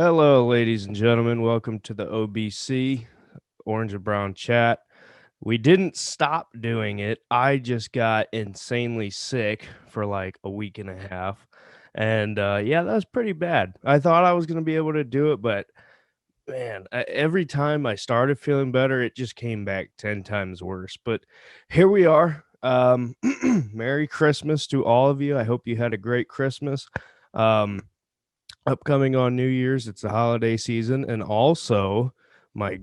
Hello, ladies and gentlemen. Welcome to the OBC, Orange and Brown Chat. We didn't stop doing it. I just got insanely sick for like a week and a half. And yeah, that was pretty bad. I thought I was going to be able to do it, but man, every time I started feeling better, it just came back 10 times worse. But here we are. Merry Christmas to all of you. I hope you had a great Christmas. Um, Upcoming on New Year's, it's the holiday season, and also my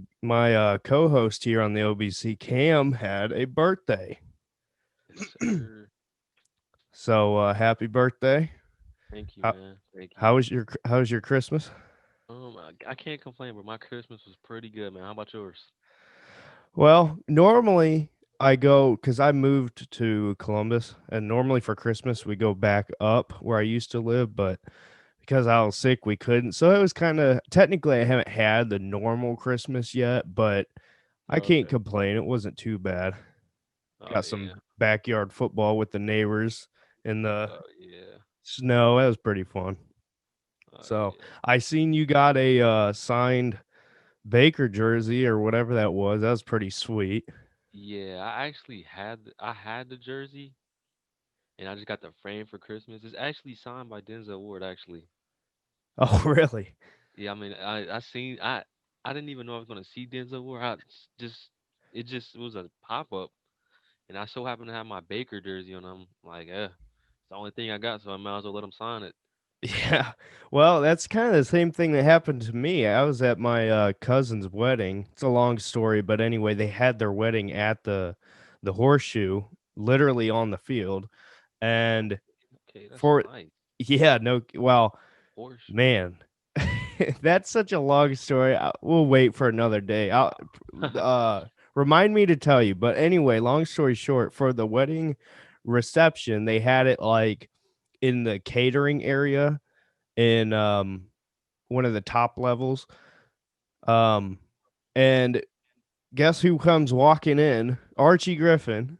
co-host here on the OBC, Cam, had a birthday. Yes, sir. So happy birthday! Thank you, How man. Thank you. how was your Christmas? I can't complain, but my Christmas was pretty good, man. How about yours? Well, normally I go because I moved to Columbus, and normally for Christmas we go back up where I used to live, but because I was sick, we couldn't. So it was kind of technically I haven't had the normal Christmas yet, but I can't Okay. complain. It wasn't too bad. Oh Got yeah. some backyard football with the neighbors in the Oh yeah. snow. That was pretty fun. Oh So yeah. I seen you got a signed Baker jersey or whatever that was. That was pretty sweet. Yeah. I had the jersey, and I just got the frame for Christmas. It's actually signed by Denzel Ward, actually. Oh, really? Yeah. I mean, I didn't even know I was gonna see Denzel Ward. Just it was a pop up, and I so happened to have my Baker jersey, and I'm like, it's the only thing I got, so I might as well let him sign it. Yeah. Well, that's kind of the same thing that happened to me. I was at my cousin's wedding. It's a long story, but anyway, they had their wedding at the horseshoe, literally on the field. And Okay, that's for nice. yeah, no, well, Horseshoe. man, that's such a long story. We'll wait for another day. I'll remind me to tell you. But anyway, long story short, for the wedding reception, they had it like in the catering area in one of the top levels. Um, and guess who comes walking in? Archie Griffin.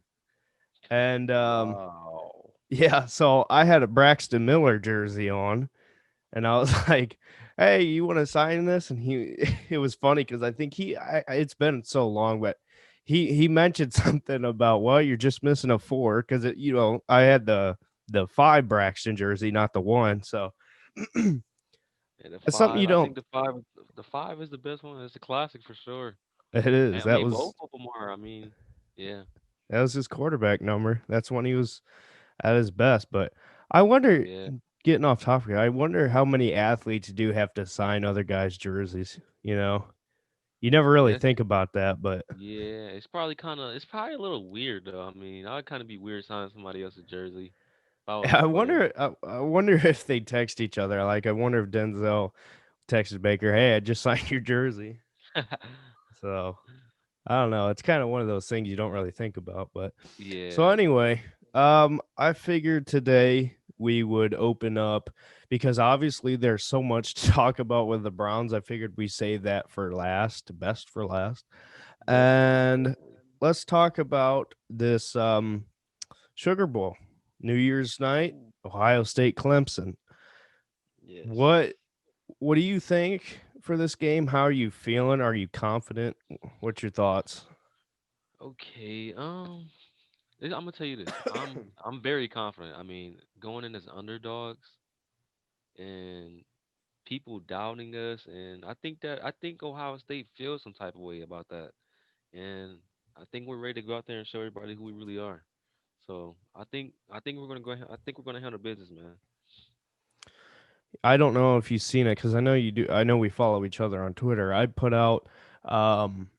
And Wow. yeah, so I had a Braxton Miller jersey on, and I was like, "Hey, you want to sign this?" And he, it was funny because I think it's been so long, but he mentioned something about, well, you're just missing a four because I had the five Braxton jersey, not the one, so Yeah, the it's something five. you I think don't. the five is the best one. It's a classic for sure. It And is. I mean, both of them are. I mean, yeah. That was his quarterback number. That's when he was at his best. But I wonder, Yeah. getting off topic, I wonder how many athletes do have to sign other guys' jerseys. You never really Yes. think about that, but Yeah. It's probably a little weird though. I mean, I'd kind of be weird signing somebody else's jersey if I was a I player. wonder. I wonder if they text each other. Like, I wonder if Denzel texted Baker, "Hey, I just signed your jersey." So I don't know. It's kind of one of those things you don't really think about. But so Yeah. anyway, I figured today we would open up because obviously there's so much to talk about with the Browns. I figured we save that for last, best for last. Definitely. And Definitely. let's talk about this Sugar Bowl, New Year's night, Ooh. Ohio State Clemson. Yes. What what do you think for this game? How are you feeling? Are you confident? What's your thoughts? Okay. I'm gonna tell you this. I'm very confident. I mean, going in as underdogs and people doubting us, and I think Ohio State feels some type of way about that, and I think we're ready to go out there and show everybody who we really are. So I think we're gonna go. I think we're gonna handle business, man. I don't know if you've seen it because I know you do. I know we follow each other on Twitter. I put out um,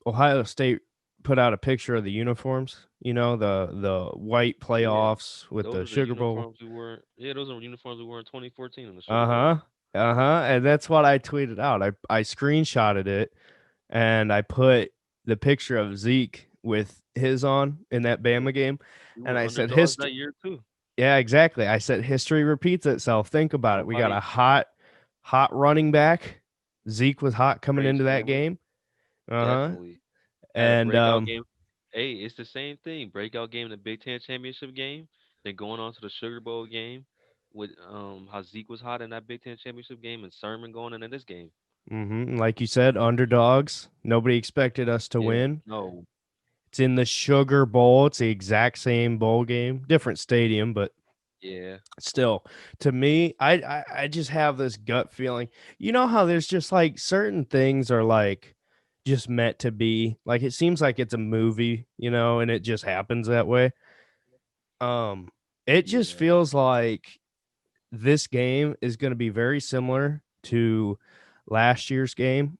Ohio State put out a picture of the uniforms. The white Yeah, playoffs with those the are the Sugar Bowl. uniforms we wore. Yeah, those are uniforms we wore in 2014 in the Sugar Uh Bowl. huh. Uh huh. And that's what I tweeted out. I screenshotted it and I put the picture of Zeke with his on in that Yeah, Bama game, we and were I said underdogs history. that year too. Yeah, exactly. I said history repeats itself. Think about it. We got a Nobody, hot running back. Zeke was hot coming great into that stamina, game. Uh-huh. definitely had a And breakout game. Hey, it's the same thing. Breakout game in the Big Ten championship game, then going on to the Sugar Bowl game. with how Zeke was hot in that Big Ten championship game and Sermon going into this game. Like you said, underdogs. Nobody expected us to Yeah. win. No. It's in the Sugar Bowl. It's the exact same bowl game, different stadium, but Yeah. still, to me, I just have this gut feeling. You know how there's just like certain things are like just meant to be. Like it seems like it's a movie, and it just happens that way. Um, it just Yeah. feels like this game is going to be very similar to last year's game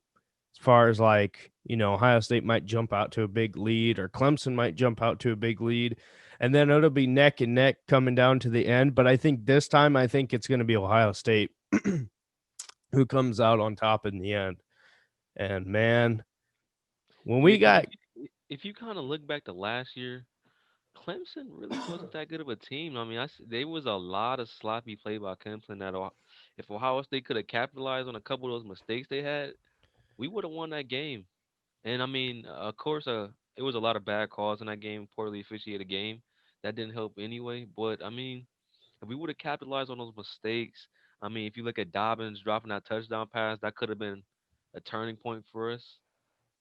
as far as like, Ohio State might jump out to a big lead or Clemson might jump out to a big lead. And then it'll be neck and neck coming down to the end. But I think this time, I think it's going to be Ohio State who comes out on top in the end. And man, when Yeah, we because got, if you kind of look back to last year, Clemson really wasn't that good of a team. I mean, there was a lot of sloppy play by Clemson that if Ohio State could have capitalized on a couple of those mistakes they had, we would have won that game. And I mean, of course, it was a lot of bad calls in that game, poorly officiated game. That didn't help anyway. But I mean, if we would have capitalized on those mistakes, I mean, if you look at Dobbins dropping that touchdown pass, that could have been a turning point for us.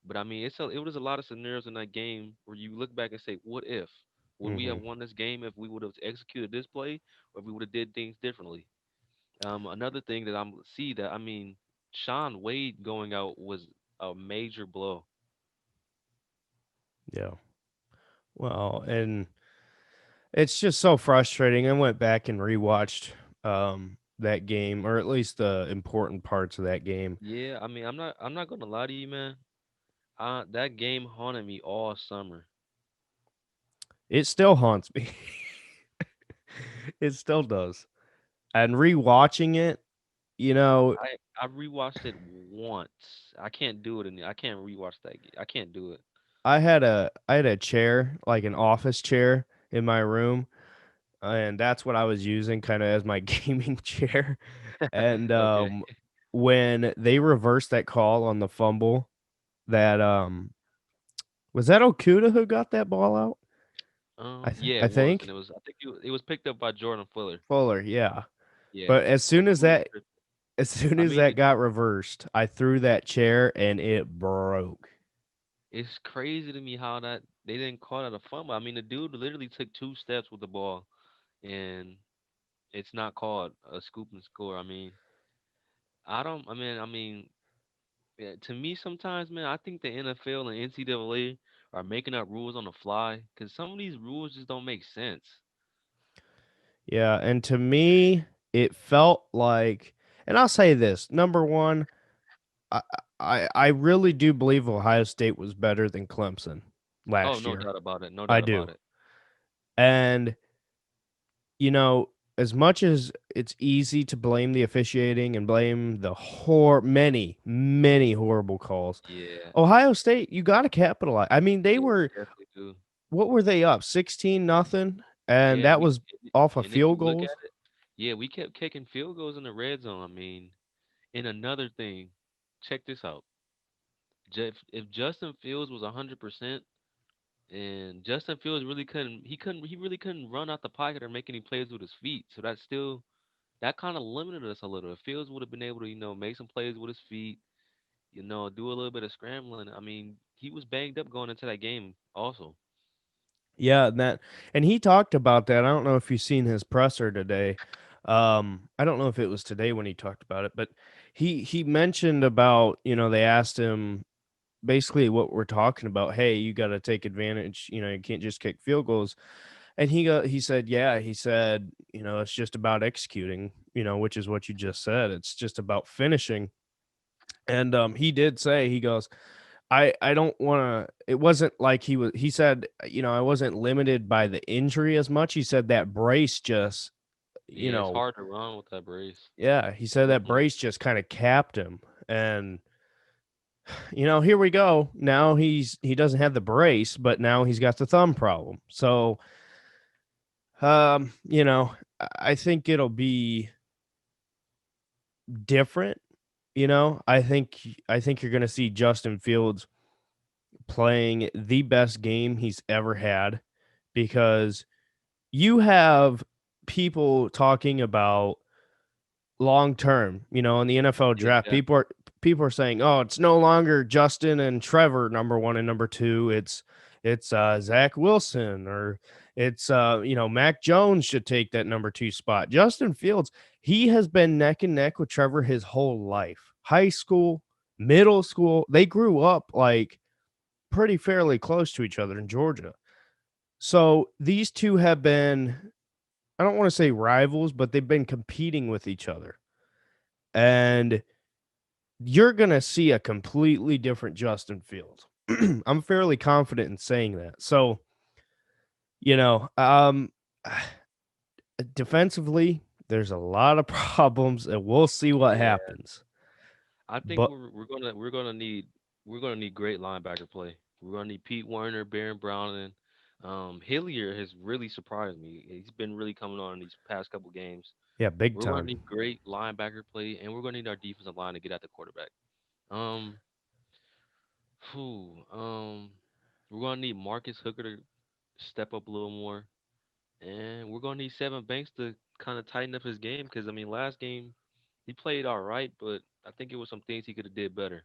But I mean, it was a lot of scenarios in that game where you look back and say, what if? Would we have mhm, won this game if we would have executed this play, or if we would have did things differently? Another thing that I'm see that I mean, Sean Wade going out was a major blow. yeah, well, and it's just so frustrating. I went back and rewatched that game, or at least the important parts of that game. Yeah, I mean, I'm not gonna lie to you, man. That game haunted me all summer. It still haunts me. It still does. And rewatching it, you know, I rewatched it once. I can't do it, and I can't rewatch that. I can't do it. I had a chair, like an office chair in my room, and that's what I was using kind of as my gaming chair. And Okay. when they reversed that call on the fumble, that was that Okuda who got that ball out? Yeah, I it was, and think I think it was picked up by Jordan Fuller. Fuller, yeah. Yeah, But as and soon as Fuller. that as soon I as mean, that got reversed, I threw that chair and it broke. it's crazy to me how that they didn't call that a fumble. I mean, the dude literally took 2 steps with the ball, and it's not called a scoop and score. I mean, I don't. I mean, yeah, to me, sometimes, man, I think the NFL and NCAA are making up rules on the fly because some of these rules just don't make sense. Yeah, and to me, it felt like, and I'll say this, number 1, I I really do believe Ohio State was better than Clemson Oh, last no year. doubt about it. No I doubt about do. it. And, you know, as much as it's easy to blame the officiating and blame the many, many horrible calls, Yeah, Ohio State, you gotta capitalize. I mean, they yeah, we were definitely do. what were they up? 16 nothing, and Yeah, that was off of and if you field look at goals? it, yeah, we kept kicking field goals in the red zone. I mean, and another thing, check this out. If Justin Fields was 100%, and Justin Fields he really couldn't run out the pocket or make any plays with his feet. So that kind of limited us a little. If Fields would have been able to, make some plays with his feet, do a little bit of scrambling. I mean, he was banged up going into that game also. Yeah, and he talked about that. I don't know if you've seen his presser today. I don't know if it was today when he talked about it, but he mentioned about, they asked him basically what we're talking about. Hey, you got to take advantage, you can't just kick field goals. And he said, yeah, he said, it's just about executing, which is what you just said. It's just about finishing. And he did say, he goes, I don't wanna it wasn't like he said, I wasn't limited by the injury as much. He said that brace just, you Yeah, it's know hard to run with that brace. yeah, he said that brace just kinda capped him, and, here we go. Now he doesn't have the brace, but now he's got the thumb problem. So, I think it'll be different, I think you're gonna see Justin Fields playing the best game he's ever had because you have people talking about long term, in the NFL Yeah, draft, people are saying, "Oh, it's no longer Justin and Trevor number 1 and number 2. It's Zach Wilson, or it's Mac Jones should take that number 2 spot." Justin Fields, he has been neck and neck with Trevor his whole life. High school, middle school, they grew up like pretty fairly close to each other in Georgia. So these two have been, I don't want to say rivals, but they've been competing with each other. And you're going to see a completely different Justin Fields. I'm fairly confident in saying that. So, you know, um, defensively, there's a lot of problems, and we'll see what yeah. happens. I think But we're gonna need great linebacker play. We're gonna need Pete Werner, Baron Brown, and Hillier has really surprised me. He's been really coming on in these past couple games. yeah, big We're gonna time. need great linebacker play, and we're gonna need our defensive line to get at the quarterback. Um, whew, we're gonna need Marcus Hooker to step up a little more, and we're gonna need Seven Banks to kind of tighten up his game because I mean, last game he played all right, but I think it was some things he could have did better.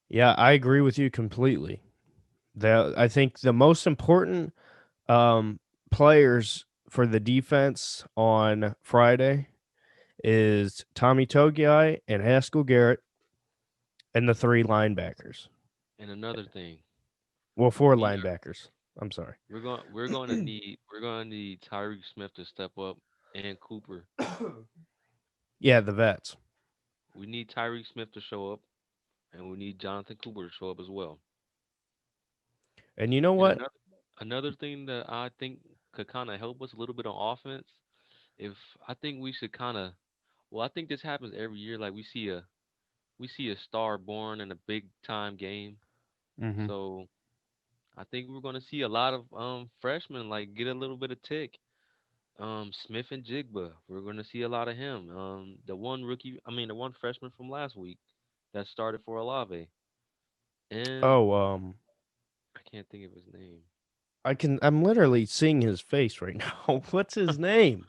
Yeah, I agree with you completely. I think the most important um, players for the defense on Friday is Tommy Togiai and Haskell Garrett and the three linebackers. And another thing, Well, we four need our, linebackers. I'm sorry. we're going to need Tyreek Smith to step up and Cooper. Yeah, the vets. We need Tyreek Smith to show up, and we need Jonathan Cooper to show up as well. And you know And what? another thing that I think could kind of help us a little bit on offense, if I think we should kind of, well, I think this happens every year. Like we see a star born in a big time game. Mm-hmm. So I think we're gonna see a lot of freshmen like get a little bit of tick. Smith and Jigba, we're gonna see a lot of him. The one freshman from last week that started for Olave, and Oh, I can't think of his name. I'm literally seeing his face right now. What's his name?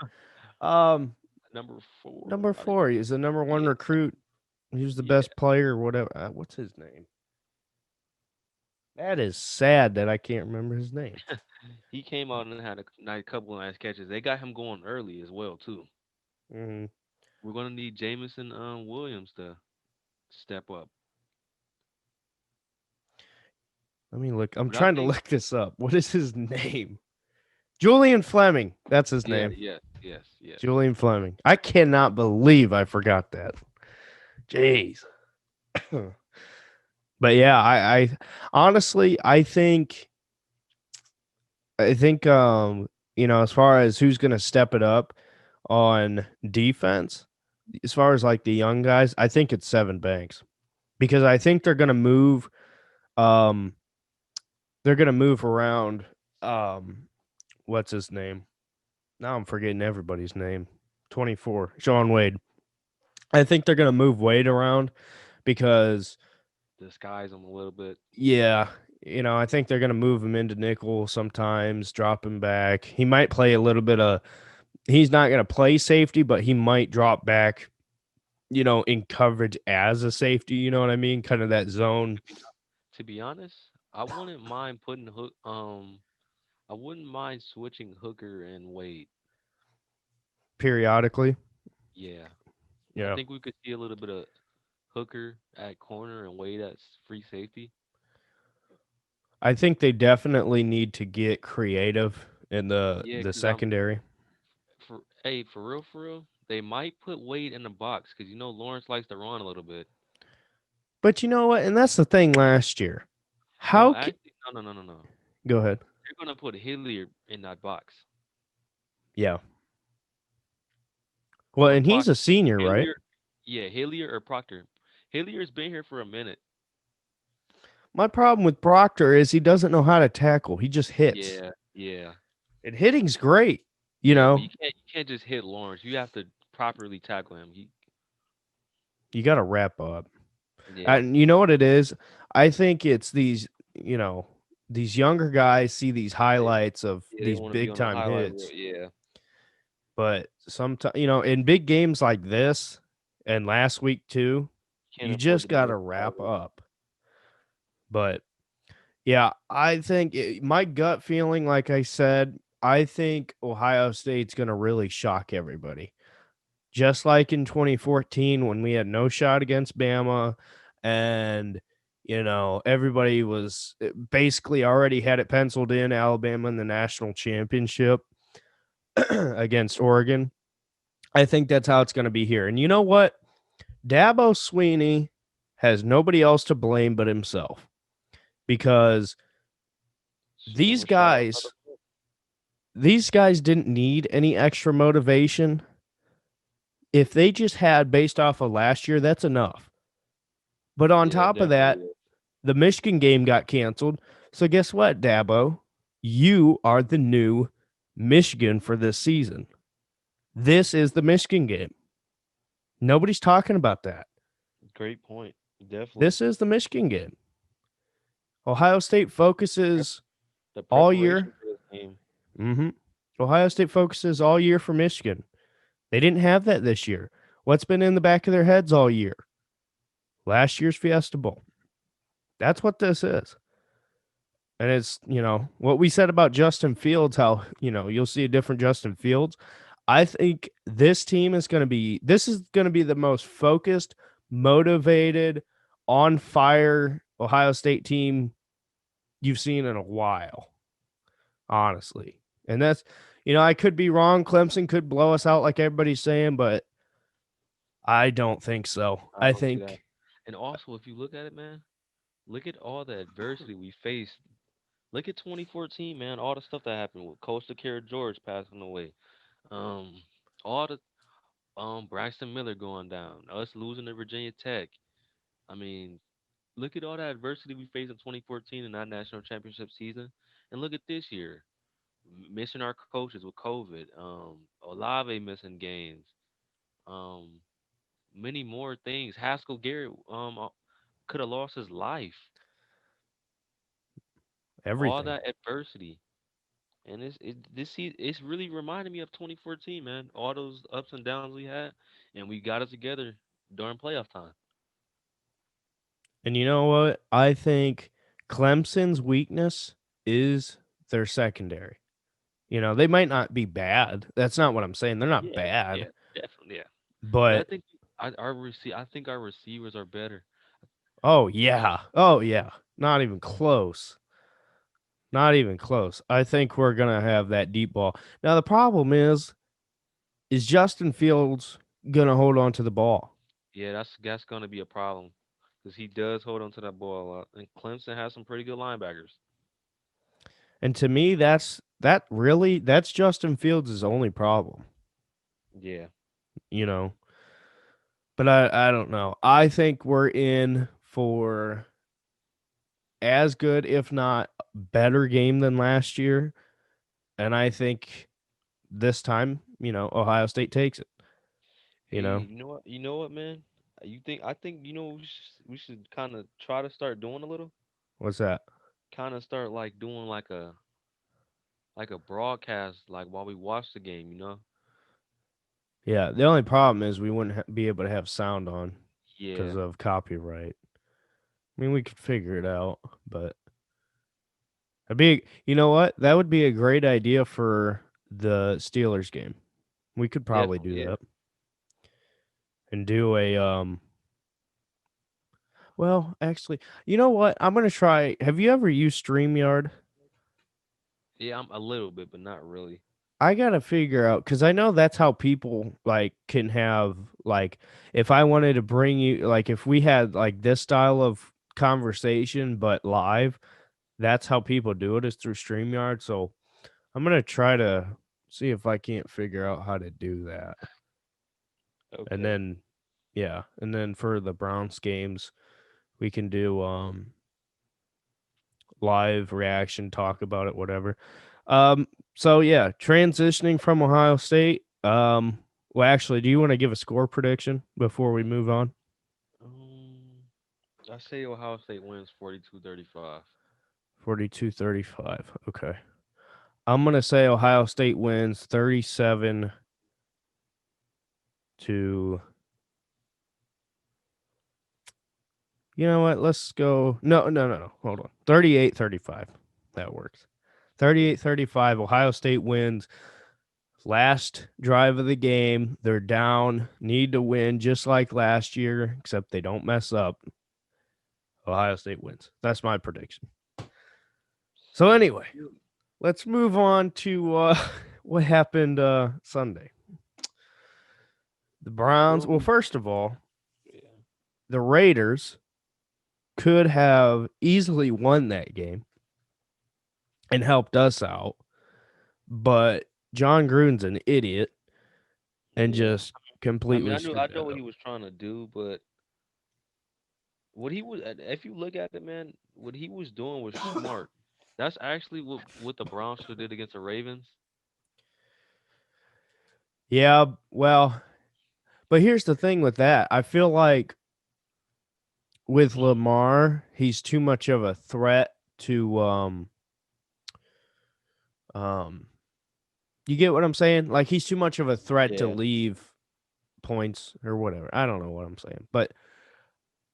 Um, Number four. number I think. 4. He's the number one Yeah, recruit. He was the yeah. best player, or whatever. What's his name? That is sad that I can't remember his name. He came out and had a nice couple of nice catches. They got him going early as well too. Hmm. We're gonna need Jamison Williams to step up. Let me look. I'm But I trying to think look this up. What is his name? Julian Fleming. That's his yeah, name. yes, yes, yes. Julian Fleming. I cannot believe I forgot that. Jeez. But yeah, I honestly, as far as who's going to step it up on defense, as far as like the young guys, I think it's Seven Banks, because I think um they're going to move around what's his name? Now I'm forgetting everybody's name. 24, Sean Wade. I think they're going to move Wade around because Disguise him a little bit. yeah, I think they're going to move him into nickel sometimes, drop him back. He might play a little bit of, he's not going to play safety, but he might drop back, in coverage as a safety. You know what I mean? Kind of that zone To be to be honest, I wouldn't mind switching Hooker and Wade. periodically. Yeah, I Yeah. think we could see a little bit of Hooker at corner and Wade at free safety. I think they definitely need to get creative in the Yeah, the because I'm secondary. for real, they might put Wade in the box because Lawrence likes to run a little bit. But you know what? And that's the thing last year. No, How ca- actually, no, no, no, no, no. Go ahead. They're gonna put Hilliard in that box Yeah. Well, or and he's a Proctor. senior, right? Hilliard, yeah, Hilliard or Proctor. Hilliard's been here for a minute. My problem with Proctor is he doesn't know how to tackle. He just hits. Yeah, yeah, And hitting's great, you yeah. But know. you can't just hit Lawrence. You have to properly tackle him. You got to wrap up. Yeah, And you know what it is? I think it's these, you know, these younger guys see these They highlights of yeah, they these want to be big on the time highlight reel. hits, Yeah, but sometimes, in big games like this and last week too, can't you afford just to be got on to the wrap highlight. up. But yeah, I think my gut feeling, like I said, I think Ohio State's going to really shock everybody. Just like in 2014 when we had no shot against Bama and everybody was basically already had it penciled in Alabama in the national championship against Oregon. I think that's how it's going to be here. And you know what? Dabo Sweeney has nobody else to blame but himself because Shoot them these a shot outside the guys these guys didn't need any extra motivation. If they just had based off of last year, that's enough. But on Yeah, that top of definitely that, is. the Michigan game got canceled. So guess what, Dabo? You are the new Michigan for this season. This is the Michigan game. Nobody's talking about that. Great point. Definitely. This is the Michigan game. Ohio State Prep- focuses The all preparation year. for this game. hmm Ohio State focuses all year for Michigan. They didn't have that this year. What's been in the back of their heads all year? Last year's Fiesta Bowl. That's what this is. And it's, what we said about Justin Fields, how, you'll see a different Justin Fields. I think this is going to be the most focused, motivated, on fire Ohio State team you've seen in a while, honestly. And that's, I could be wrong. Clemson could blow us out like everybody's saying, but I don't think so. I I don't see that. think And also, if you look at it, man, look at all the adversity we faced. Look at 2014, man. All the stuff that happened with Coastal Carrot George passing away. Um, all the Braxton Miller going down. Us losing to Virginia Tech. I mean, look at all the adversity we faced in 2014 in our national championship season, and look at this year, missing our coaches with COVID. Olave missing games. Um, many more things. Haskell Garrett could have lost his life. All everything. that adversity. And it's really reminding me of 2014, man. All those ups and downs we had, and we got it together during playoff time. And you know what? I think Clemson's weakness is their secondary. They might not be bad. That's not what I'm saying. They're not Yeah, yeah, bad, definitely, yeah. But I but think I think our receivers are better. oh yeah. Oh yeah. Not even close. Not even close. I think we're going to have that deep ball. Now the problem is Justin Fields going to hold on to the ball? Yeah, that's gonna be a problem because he does hold on to that ball a lot. And Clemson has some pretty good linebackers. And to me that's Justin Fields' only problem, Yeah, you know. But I don't know. I think we're in for as good, if not better game than last year. And I think this time, Ohio State takes it. hey, You know, you know what? You know what, man? You think I think we should kind of try to start doing a little, what's that? kind of start like doing like a broadcast like while we watch the game. Yeah, the only problem is we wouldn't be able to have sound on because Yeah, of copyright. I mean, we could figure it out, but you know what? That would be a great idea for the Steelers game. We could probably definitely. do Yeah, that and do a well, actually, you know what? I'm going to try. Have you ever used StreamYard? yeah. I'm a little bit, but not really. I gotta figure out because I know that's how people like can have like if I wanted to bring you like if we had like this style of conversation but live, that's how people do it is through StreamYard. So I'm gonna try to see if I can't figure out how to do that. And Okay. then and then for the Browns games, we can do live reaction, talk about it, whatever. So yeah, transitioning from Ohio State. Well, actually, do you want to give a score prediction before we move on? Um, I say Ohio State wins 42-35. 42-35. Okay. I'm going to say Ohio State wins 37 to. You know what? Let's go. No, no, no, no. Hold on. 38-35. That works. Yeah. 38-35. Ohio State wins. Last drive of the game. They're down. Need to win just like last year, except they don't mess up. Ohio State wins. That's my prediction. So, See, anyway, let's move on to what happened Sunday. The Browns. well, Well, first of all, yeah, the Raiders could have easily won that game and helped us out, but John Gruden's an idiot and yeah. just I mean, completely I screwed know it what he up. was trying to do, but what he was, if you look at it, man, what he was doing was smart. That's actually what the Browns should have did against the Ravens. Yeah, well, but here's the thing with that. I feel like with Lamar, he's too much of a threat to um you get what I'm saying? Like he's too much of a threat to Yeah, leave points or whatever. I don't know what I'm saying. But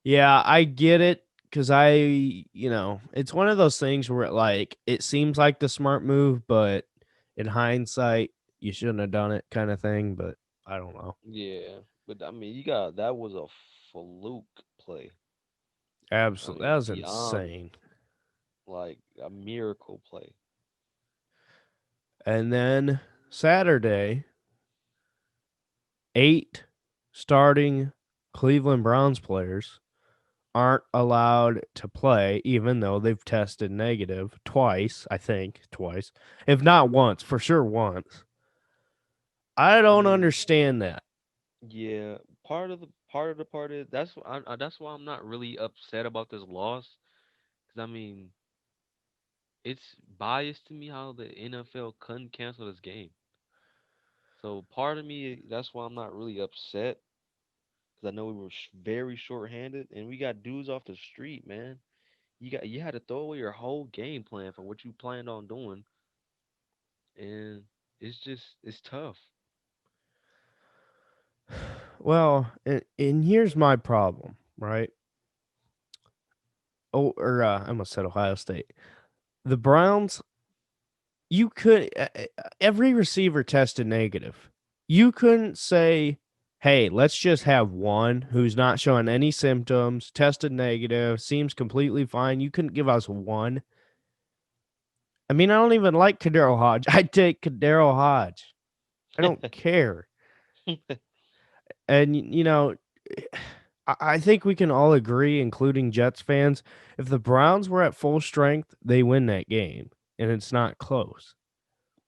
yeah, I get it because it's one of those things where like it seems like the smart move, but in hindsight, you shouldn't have done it, kind of thing. But I don't know. yeah. But I mean, you got that was a fluke play. I Absolutely, that mean, was beyond insane. like a miracle play. And then Saturday, 8 starting Cleveland Browns players aren't allowed to play, even though they've tested negative twice. I think twice, if not once, for sure once. I I don't mean, understand that. yeah. Part is that's why I'm not really upset about this loss. Because I mean, it's biased to me how the NFL couldn't cancel this game. So part of me, that's why I'm not really upset. Because I know we were very short-handed, and we got dudes off the street, man. You had to throw away your whole game plan for what you planned on doing, and it's tough. Well, and here's my problem, right? Oh, or I almost said Ohio State. The Browns, you could every receiver tested negative. You couldn't say, "Hey, let's just have one who's not showing any symptoms, tested negative, seems completely fine." You couldn't give us one. I mean, I don't even like Kadero Hodge. I'd take Kadero Hodge. I don't care. And I think we can all agree, including Jets fans, if the Browns were at full strength, they win that game, and it's not close.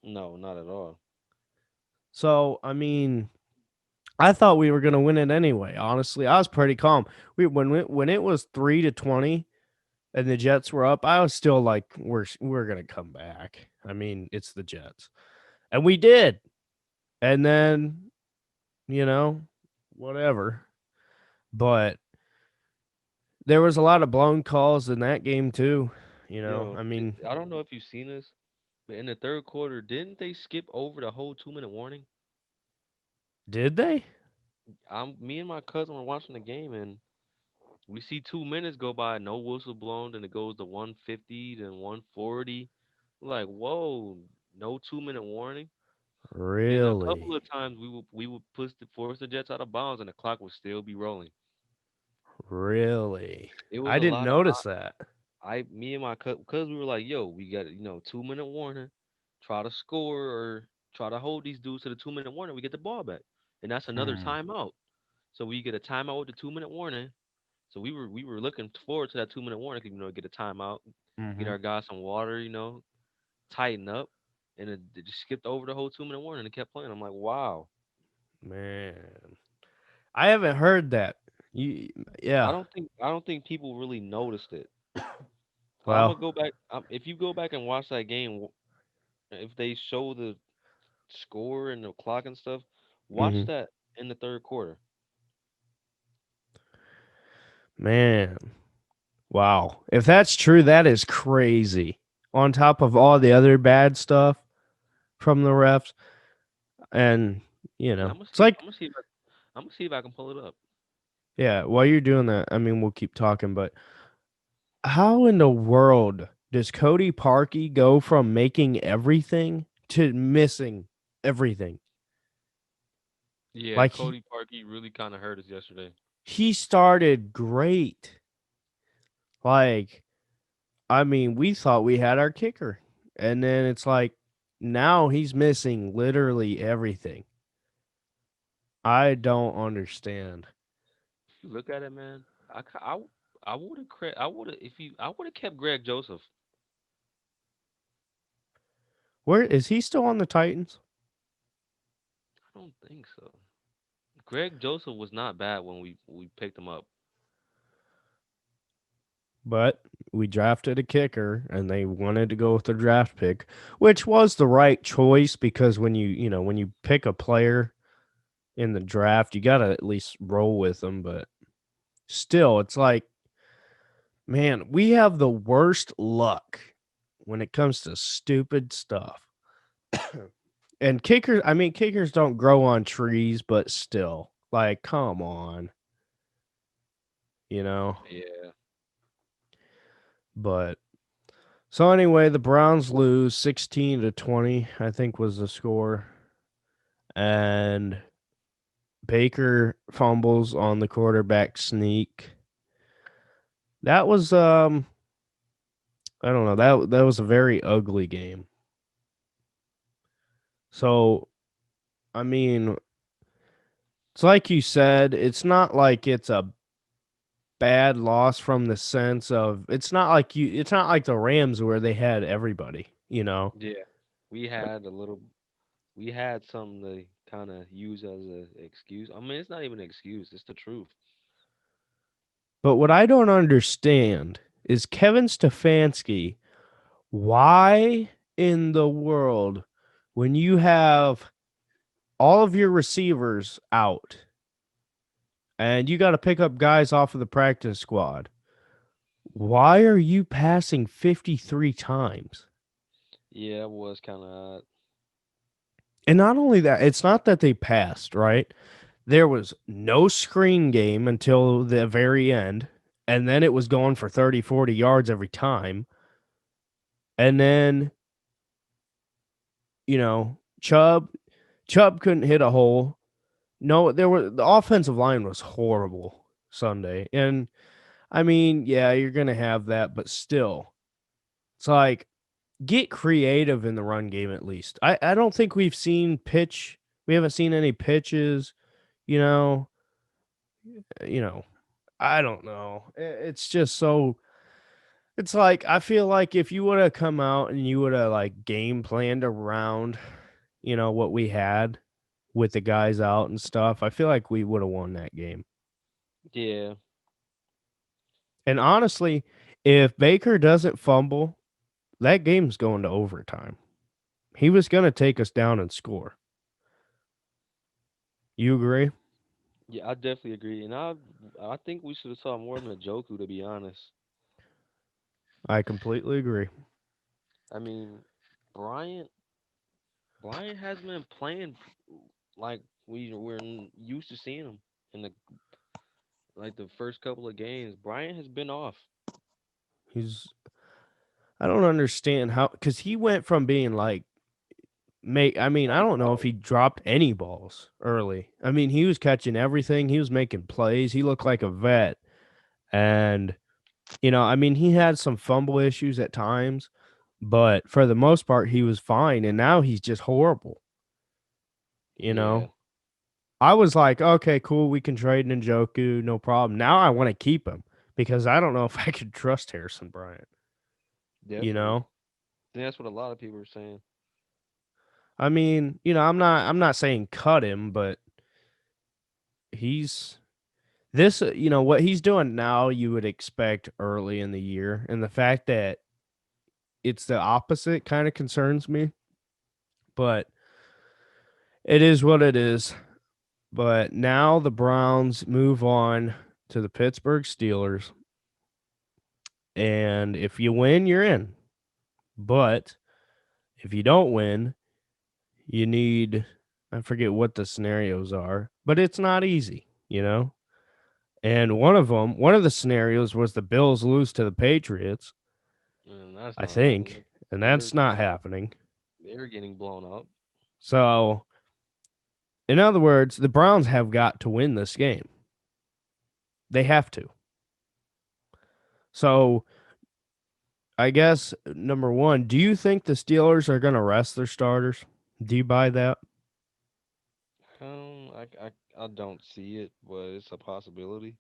No, not at all. So, I mean, I thought we were going to win it anyway. Honestly, I was pretty calm. When it was 3-20 and the Jets were up, I was still like, we're going to come back. I mean, it's the Jets, and we did. And then you know, whatever. But there was a lot of blown calls in that game too. Yo, I mean, I don't know if you've seen this, but in the third quarter, didn't they skip over the whole 2-minute warning? did they? Me and my cousin were watching the game, and we see 2 minutes go by, no whistle blown, then it goes to 150, then 140. We're like, whoa, no 2-minute warning. Then a couple Really? of times we would force the Jets out of bounds, and the clock would still be rolling. Really? It was I a didn't lot of notice that. me and my cuz we were like, yo, we got 2-minute warning, try to score or try to hold these dudes to the 2-minute warning. We get the ball back, and that's another Hmm. timeout. So we get a timeout with the 2-minute warning. So we were looking forward to that 2-minute warning, get a timeout, get Mm-hmm. our guys some water, tighten up, and it just skipped over the whole 2-minute warning and kept playing. I'm like, wow. Man, I haven't heard that. You, I yeah. don't think I don't think people really noticed it. I'm Well. gonna go back. If you go back and watch that game, if they show the score and the clock and stuff, watch Hmm. that in the third quarter. Man. Wow. If that's true, that is crazy. On top of all the other bad stuff from the refs. And, Yeah, I'm gonna it's see. like, I'm gonna see if I can pull it up. yeah, while you're doing that, I mean, we'll keep talking, but how in the world does Cody Parkey go from making everything to missing everything? Yeah, Like Cody Parkey really kind of hurt us yesterday. he started great. Like, I mean, we thought we had our kicker. And then it's like now he's missing literally everything. I don't understand. If you look at it, man, I would have I would have kept Greg Joseph. Where is he still on the Titans? I don't think so. Greg Joseph was not bad when we picked him up. But we drafted a kicker and they wanted to go with the draft pick, which was the right choice because when you pick a player in the draft, you got to at least roll with them, but still it's like, man, we have the worst luck when it comes to stupid stuff. And kickers, I mean, kickers don't grow on trees, but still, like, come on, you know. Yeah. But so anyway, the Browns lose 16-20, I think was the score. And Baker fumbles on the quarterback sneak. That was I don't know, that was a very ugly game. So, I mean, it's like you said, it's not like it's a bad loss from the sense of it's not like the Rams where they had everybody, you know. Yeah. We had a little we had something to kind of use as an excuse. I mean, it's not even an excuse, it's the truth. But what I don't understand is Kevin Stefanski, why in the world when you have all of your receivers out and you got to pick up guys off of the practice squad, why are you passing 53 times? Yeah, it was kind of odd. And not only that, it's not that they passed, right? There was no screen game until the very end, and then it was going for 30, 40 yards every time. And then, you know, Chubb couldn't hit a hole. No, the offensive line was horrible Sunday. And I mean, yeah, you're going to have that, but still. It's like get creative in the run game at least. I don't think we haven't seen any pitches, you know, you know, I don't know. It's just so it's like I feel like if you would have come out and you would have like game planned around, what we had with the guys out and stuff, I feel like we would have won that game. Yeah. And honestly, if Baker doesn't fumble, that game's going to overtime. He was going to take us down and score. You agree? Yeah, I definitely agree. And I think we should have saw more than a Joku, to be honest. I completely agree. I mean, Bryant Bryant has been playing like used to seeing him in the first couple of games. Bryant has been off. He's I don't understand how cuz he went from being like I mean, I don't know if he dropped any balls early. I mean, he was catching everything. He was making plays. He looked like a vet. And I mean, he had some fumble issues at times, but for the most part he was fine and now he's just horrible, you Yeah, know. I was like, "Okay, cool, we can trade Njoku, no problem." Now I want to keep him because I don't know if I could trust Harrison Bryant, you definitely. know? I think that's what a lot of people are saying. I mean, I'm not saying cut him, but he's this, what he's doing now, you would expect early in the year, and the fact that it's the opposite kind of concerns me, but it is what it is. But now the Browns move on to the Pittsburgh Steelers, And if you win, you're in. But if you don't win, you need, I forget what the scenarios are, but it's not easy. And one of the scenarios was the Bills lose to the Patriots, And that's I not happening. think, and They're that's not happening. they're getting blown up. So, in other words, the Browns have got to win this game. They have to. So, I guess number one, do you think the Steelers are going to rest their starters? Do you buy that? I don't see it, but it's a possibility.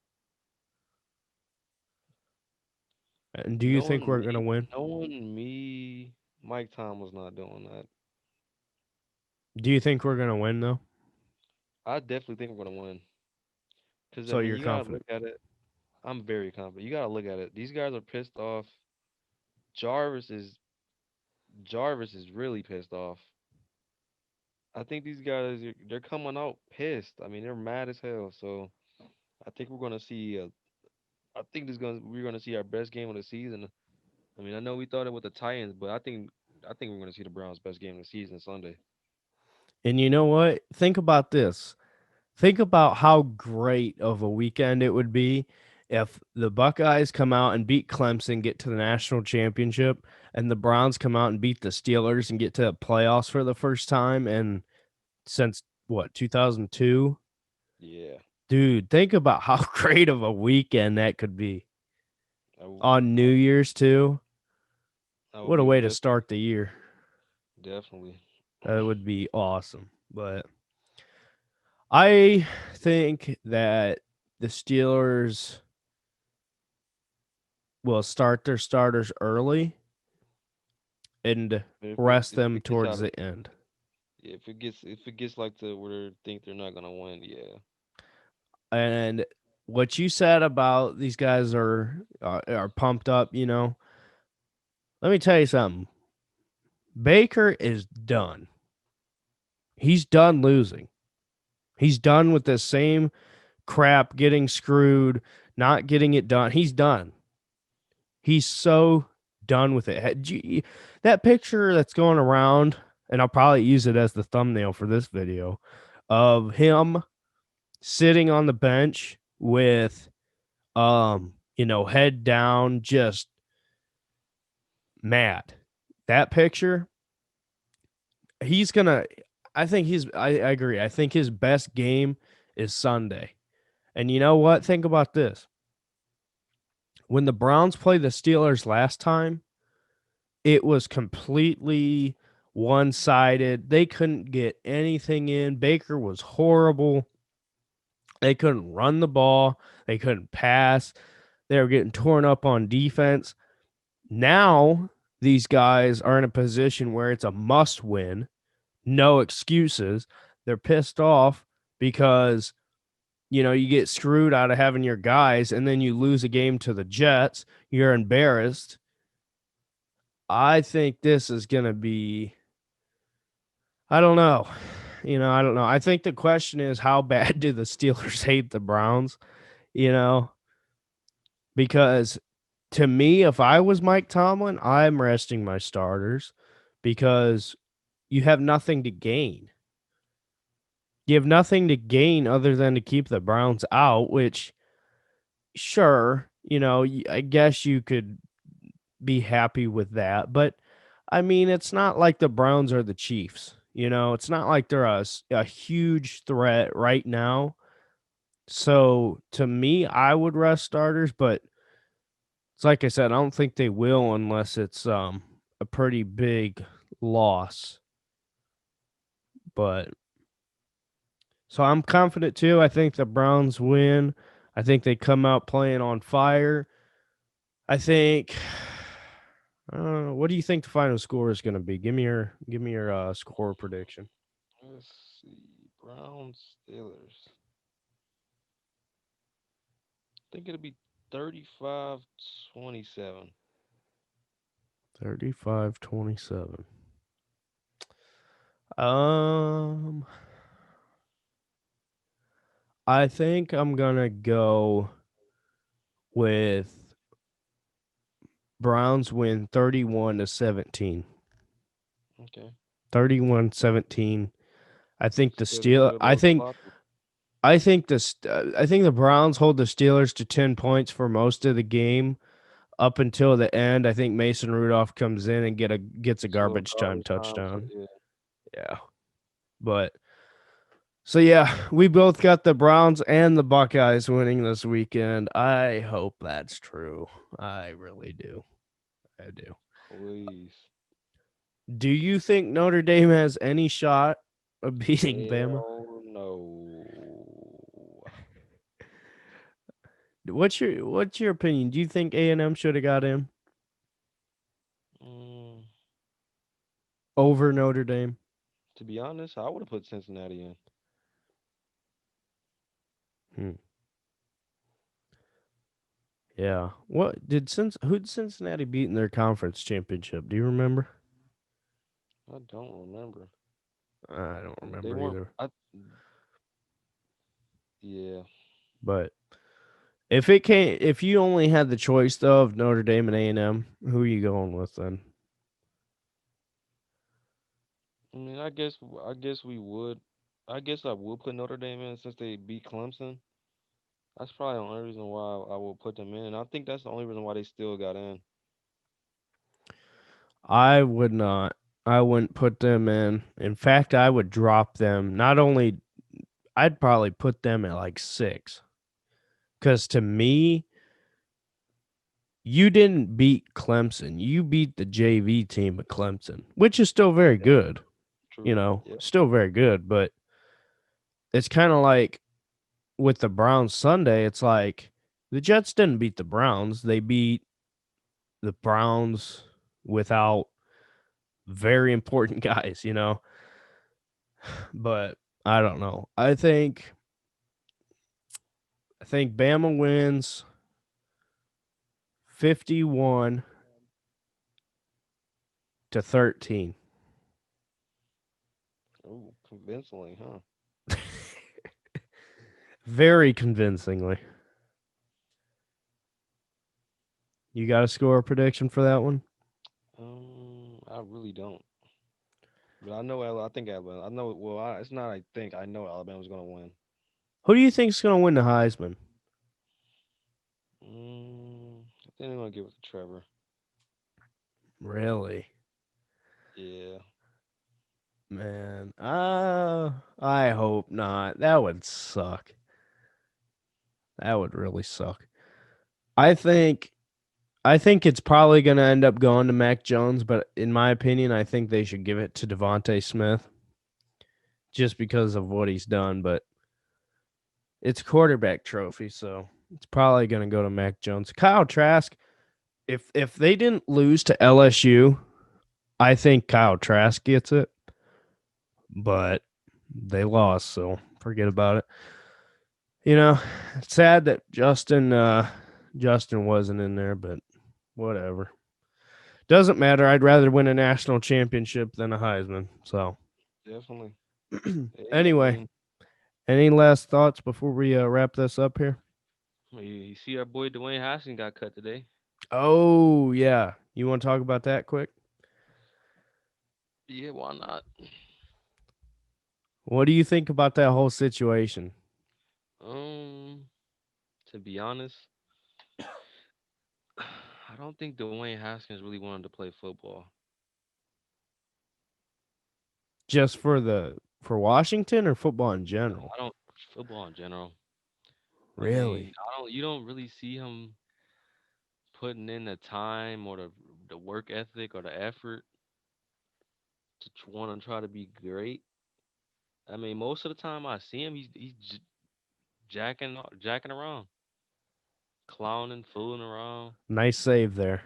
And do you think Knowing we're going to me, win? knowing me, Mike Tom was not doing that. Do you think we're going to win, though? I definitely think we're gonna win. Cause I So mean, you're you gotta look confident. at it. I'm very confident. You gotta look at it. These guys are pissed off. Jarvis is Jarvis is really pissed off. I think these guys they're coming out pissed. I mean, they're mad as hell. So I think we're gonna see. I think we're gonna see our best game of the season. I mean, I know we thought it with the Titans, but I think we're gonna see the Browns' best game of the season Sunday. And you know what? Think about this. Think about how great of a weekend it would be if the Buckeyes come out and beat Clemson, get to the national championship, and the Browns come out and beat the Steelers and get to the playoffs for the first time and since what, 2002? Yeah, Dude, think about how great of a weekend that could be. I will. On New Year's too. I will What a be way to just start the year. definitely. That would be awesome. But I think that the Steelers will start their starters early and rest If them it gets towards out of the end. if it gets like to where they think they're not gonna win, yeah. And what you said about these guys are pumped up. Let me tell you something. Baker is done. He's done losing. He's done with the same crap, getting screwed, not getting it done. He's done. He's so done with it. That picture that's going around, and I'll probably use it as the thumbnail for this video, of him sitting on the bench with head down, just mad. That picture, he's gonna I think I agree. I think his best game is Sunday. And you know what? Think about this. When the Browns played the Steelers last time, it was completely one-sided. They couldn't get anything in. Baker was horrible. They couldn't run the ball. They couldn't pass. They were getting torn up on defense. Now, these guys are in a position where it's a must win, no excuses. They're pissed off because, you get screwed out of having your guys and then you lose a game to the Jets. You're embarrassed. I think this is going to be, I don't know. I don't know. I think the question is, how bad do the Steelers hate the Browns? You know, because to me, if I was Mike Tomlin, I'm resting my starters because you have nothing to gain. You have nothing to gain other than to keep the Browns out, which, sure, I guess you could be happy with that. But I mean, it's not like the Browns are the Chiefs. It's not like they're a huge threat right now. So to me, I would rest starters, but it's like I said, I don't think they will unless it's a pretty big loss. But so I'm confident too. I think the Browns win. I think they come out playing on fire. I think. What do you think the final score is going to be? Give me your score prediction. Let's see. Browns Steelers. I think it'll be 35-27. 35-27. Um, I think I'm gonna go with Browns win 31-17. Okay. 31-17. I think the Steelers Steel get a I little think sloppy. I think the Browns hold the Steelers to 10 points for most of the game up until the end. I think Mason Rudolph comes in and gets a It's a little garbage time garbage time. So touchdown. yeah. Yeah. But so yeah, we both got the Browns and the Buckeyes winning this weekend. I hope that's true. I really do. I do. Please. Do you think Notre Dame has any shot of beating Bama? Hell no. What's your opinion? Do you think A&M should have got him Mm, over Notre Dame? to be honest, I would have put Cincinnati in. Hmm. Yeah. Who did Cincinnati beat in their conference championship? Do you remember? I don't remember. I don't They remember weren't. either. Yeah. But if you only had the choice though of Notre Dame and A&M, who are you going with then? I mean, I guess we would. I guess I would put Notre Dame in since they beat Clemson. That's probably the only reason why I will put them in. And I think that's the only reason why they still got in. I would not. I wouldn't put them in. In fact, I would drop them. Not only I'd probably put them at like 6. Cuz to me, you didn't beat Clemson. You beat the JV team of Clemson, which is still very Yeah. good, True. Yep. still very good, but it's kind of like with the Browns Sunday, it's like the Jets didn't beat the Browns. They beat the Browns without very important guys. But I don't know. I think Bama wins 51-13. Oh, convincingly, huh? Very convincingly. You got a score prediction for that one? I really don't. But I know. I think Alabama. I know. Well, it's not. I think I know Alabama's gonna win. Who do you think's going to win the Heisman? I think they're gonna give it to Trevor. Really? Yeah. Man, I hope not. That would suck. That would really suck. I think I think it's probably going to end up going to Mac Jones, but in my opinion, I think they should give it to Devontae Smith just because of what he's done, but it's a quarterback trophy, so it's probably going to go to Mac Jones. Kyle Trask, if they didn't lose to LSU, I think Kyle Trask gets it, but they lost, so forget about it. It's sad that Justin wasn't in there, but whatever. Doesn't matter. I'd rather win a national championship than a Heisman. So, Definitely. Hey, I anyway, mean, any last thoughts before we wrap this up here? you see our boy Dwayne Haskins got cut today. Oh, yeah. You want to talk about that quick? Yeah, why not? What do you think about that whole situation? Um, to be honest, I don't think Dwayne Haskins really wanted to play football. Just for Washington or football in general? I don't football in general. I mean, Really? I don't. You don't really see him putting in the time or the work ethic or the effort to want to try to be great. I mean, most of the time I see him, he's jacking around, clowning, fooling around. Nice save there.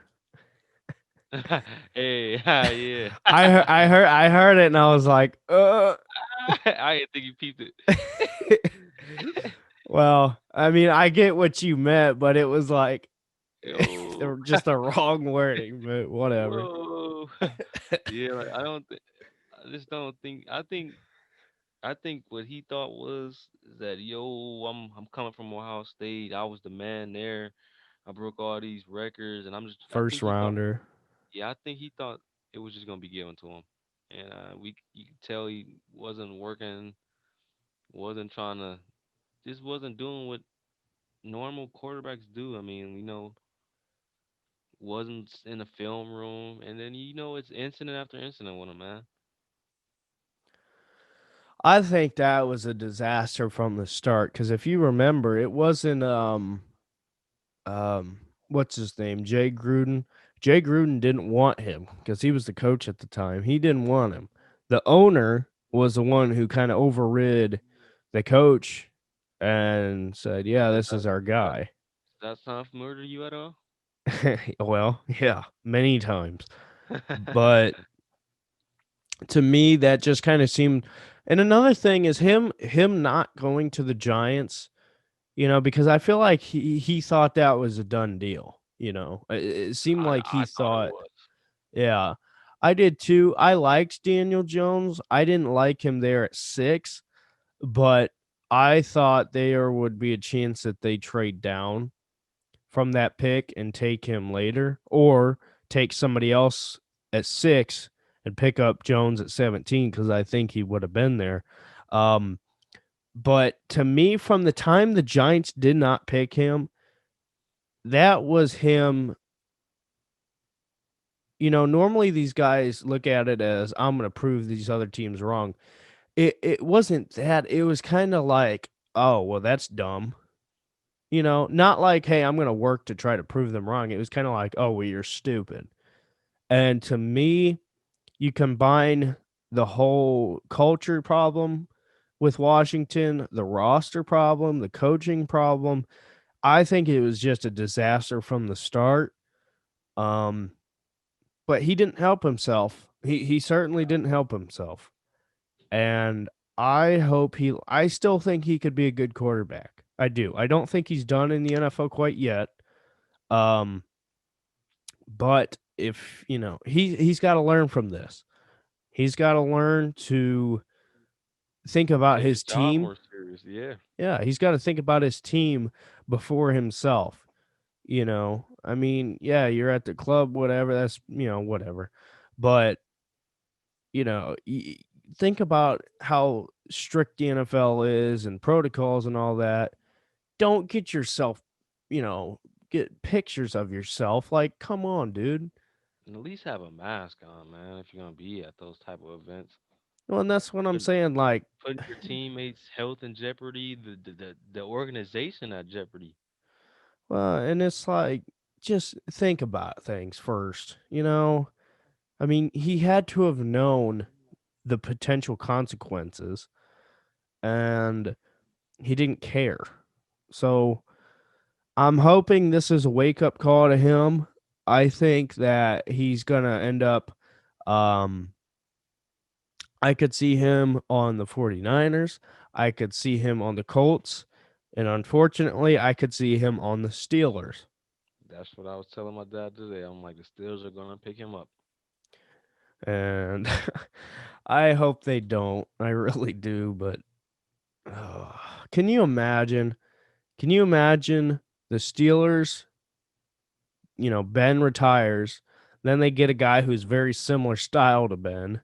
Hey, yeah. I heard it and I was like, I didn't think you peeped it. Well, I mean, I get what you meant, but it was like Yo, just the wrong wording, but whatever. whoa. Yeah, like I don't think. I just don't think. I think what he thought was that yo, I'm coming from Ohio State. I was the man there. I broke all these records, and I First think he thought, rounder. yeah, I think he thought it was just gonna be given to him, and you could tell he wasn't working, wasn't trying to, just wasn't doing what normal quarterbacks do. I mean, wasn't in the film room, and then it's incident after incident with him, man. I think that was a disaster from the start because if you remember, it wasn't what's his name? Jay Gruden. Jay Gruden didn't want him because he was the coach at the time. He didn't want him. The owner was the one who kind of overrid the coach and said, "Yeah, Does this that is our does that guy." does that sound familiar to you at all? Well, yeah, many times. But to me, that just kind of seemed. And another thing is him not going to the Giants. Because I feel like he thought that was a done deal. It seemed like he I thought it thought, was. yeah, I did too. I liked Daniel Jones. I didn't like him there at 6, but I thought there would be a chance that they trade down from that pick and take him later, or take somebody else at 6 and pick up Jones at 17 because I think he would have been there. Um, but to me, from the time the Giants did not pick him, that was him. Normally these guys look at it as I'm going to prove these other teams wrong. It wasn't that. It was kind of like, oh, well, that's dumb. Not like, hey, I'm going to work to try to prove them wrong. It was kind of like, oh, well, you're stupid. And to me, you combine the whole culture problem with Washington, the roster problem, the coaching problem. I think it was just a disaster from the start. Um, but he didn't help himself. He certainly didn't help himself. And I still think he could be a good quarterback. I do. I don't think he's done in the NFL quite yet. Um, but if he's got to learn from this. He's got to learn to think about Take his his job team. more serious. Yeah. Yeah, he's got to think about his team before himself. I mean, yeah, you're at the club, whatever. That's whatever. But think about how strict the NFL is and protocols and all that. Don't get yourself, you know, get pictures of yourself. Like, come on, dude. And at least have a mask on, man, if you're gonna be at those type of events. Well, and that's what I'm Put, saying. Like, putting your teammates' health in jeopardy, the organization at jeopardy. well, and it's like, just think about things first. I mean, he had to have known the potential consequences, and he didn't care. So I'm hoping this is a wake up call to him. I think that he's gonna end up. Um, I could see him on the 49ers. I could see him on the Colts. And unfortunately, I could see him on the Steelers. That's what I was telling my dad today. I'm like, the Steelers are gonna pick him up. And I hope they don't. I really do. But uh, can you imagine? Can you imagine the Steelers? Ben retires. Then they get a guy who's very similar style to Ben.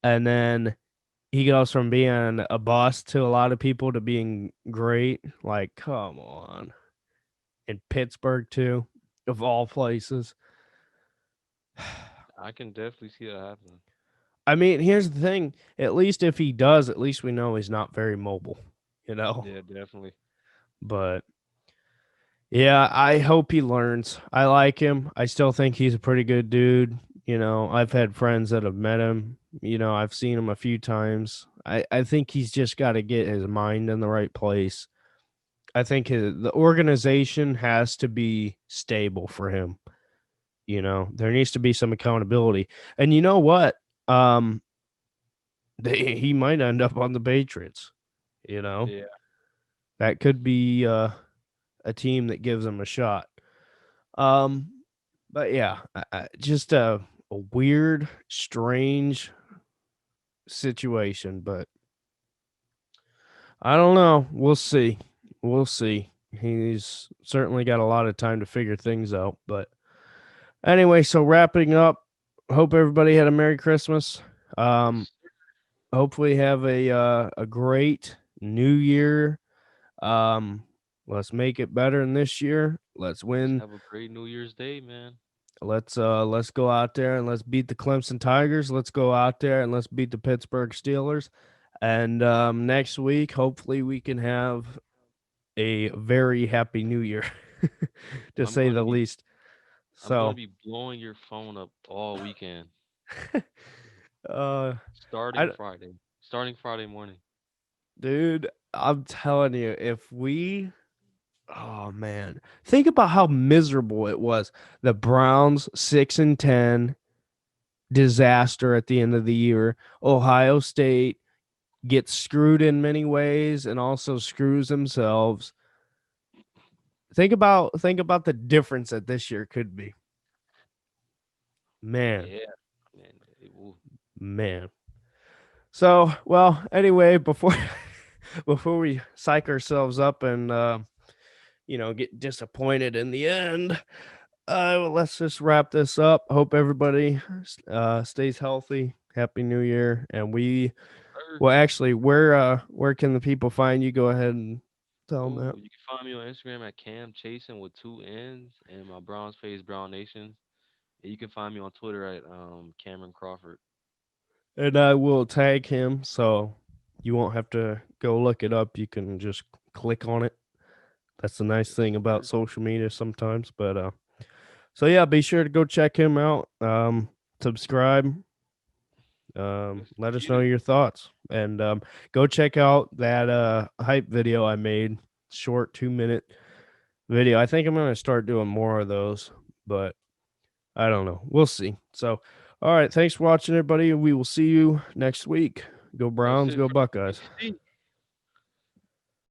And then he goes from being a boss to a lot of people to being great. Like, come on. In Pittsburgh, too, of all places. I can definitely see that happening. I mean, here's the thing. At least if he does, at least we know he's not very mobile, you know? Yeah, definitely. But yeah, I hope he learns. I like him. I still think he's a pretty good dude. I've had friends that have met him. I've seen him a few times. I think he's just got to get his mind in the right place. I think the organization has to be stable for him. There needs to be some accountability. And you know what? Um, he might end up on the Patriots. You know, Yeah, that could be a team that gives him a shot. Um, but yeah, just a weird, strange situation. But I don't know. We'll see. We'll see. He's certainly got a lot of time to figure things out. But anyway, so wrapping up, hope everybody had a Merry Christmas. Um, Yes. hopefully have a great New Year. Um, let's make it better than this year. Let's Yes. win. Have a great New Year's Day, man. Let's go out there and let's beat the Clemson Tigers. Let's go out there and let's beat the Pittsburgh Steelers. And next week, hopefully, we can have a very happy New Year, to I'm say gonna the be least. I'm gonna So, be blowing your phone up all weekend, uh, starting I Friday. Starting Friday morning. dude, I'm telling you, if we, oh man, think about how miserable it was. The Browns 6-10 disaster at the end of the year. Ohio State gets screwed in many ways and also screws themselves. Think about the difference that this year could be. Man, Yeah, man. Ooh, man. So, well, anyway, before before we psych ourselves up and get disappointed in the end, let's just wrap this up. Hope everybody stays healthy. Happy New Year, and sir. well, actually, where can the people find you? Go ahead and tell them Oh, that. you can find me on Instagram at Cam Chasin with two N's and my Browns face Brown Nation. And you can find me on Twitter at Cameron Crawford. And I will tag him, so you won't have to go look it up. You can just click on it. That's the nice Yes, thing about sir. social media sometimes. But so yeah, be sure to go check him out. Subscribe. Let's Let us get know it. your thoughts, and go check out that hype video I made. Short 2 minute video. I think I'm gonna start doing more of those, but I don't know. We'll see. So, all right. Thanks for watching, everybody. We will see you next week. Go That's Browns. it Go for the Buckeyes. OBC.